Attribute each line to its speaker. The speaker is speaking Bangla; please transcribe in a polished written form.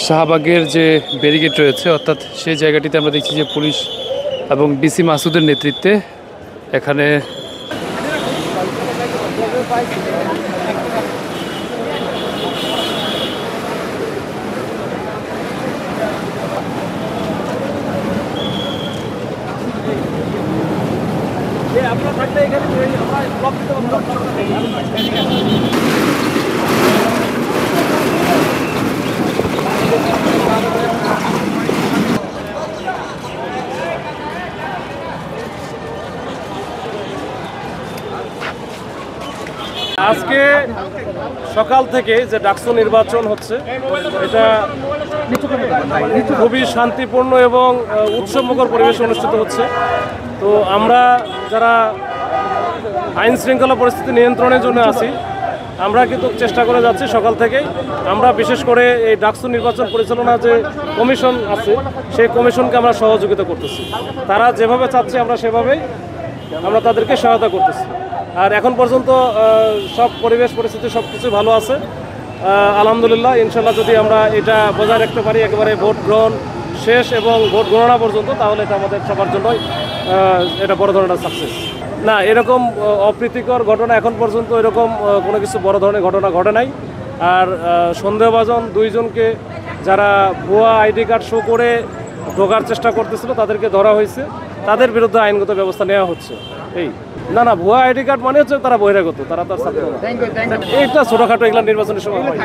Speaker 1: শাহবাগের যে ব্যারিকেড রয়েছে, অর্থাৎ সেই জায়গাটিতে আমরা দেখছি যে পুলিশ এবং ডিসি মাসুদের নেতৃত্বে এখানে
Speaker 2: আজকে সকাল থেকে যে ডাকসু নির্বাচন হচ্ছে এটা খুবই শান্তিপূর্ণ এবং উৎসবমুখর পরিবেশে অনুষ্ঠিত হচ্ছে। তো আমরা যারা আইন শৃঙ্খলা পরিস্থিতি নিয়ন্ত্রণের জন্য আছি, আমরা কিন্তু চেষ্টা করে যাচ্ছি সকাল থেকেই। আমরা বিশেষ করে এই ডাকসু নির্বাচন পরিচালনা যে কমিশন আছে সেই কমিশনকে আমরা সহযোগিতা করতেছি। তারা যেভাবে চাচ্ছে আমরা সেভাবেই আমরা তাদেরকে সহায়তা করতেছি। আর এখন পর্যন্ত সব পরিবেশ পরিস্থিতি সব কিছু ভালো আছে আলহামদুলিল্লাহ। ইনশাল্লাহ যদি আমরা এটা বজায় রাখতে পারি একেবারে ভোট গ্রহণ শেষ এবং ভোট গণনা পর্যন্ত, তাহলে এটা আমাদের সবার জন্যই এটা বড় ধরনের সাকসেস। না, এরকম অপ্রীতিকর ঘটনা এখন পর্যন্ত এরকম কোনো কিছু বড় ধরনের ঘটনা ঘটে নাই। আর সন্দেহভাজন দুইজনকে যারা ভুয়া আইডি কার্ড শো করে ঢোকার চেষ্টা করতেছিল তাদেরকে ধরা হয়েছে, তাদের বিরুদ্ধে আইনগত ব্যবস্থা নেওয়া হচ্ছে। এই না ভুয়া আইডি কার্ড মানে হচ্ছে তারা বহিরাগত, তারা তার ছাত্র না। এইটা ছোটোখাটো এগুলা নির্বাচনের সময় হয়।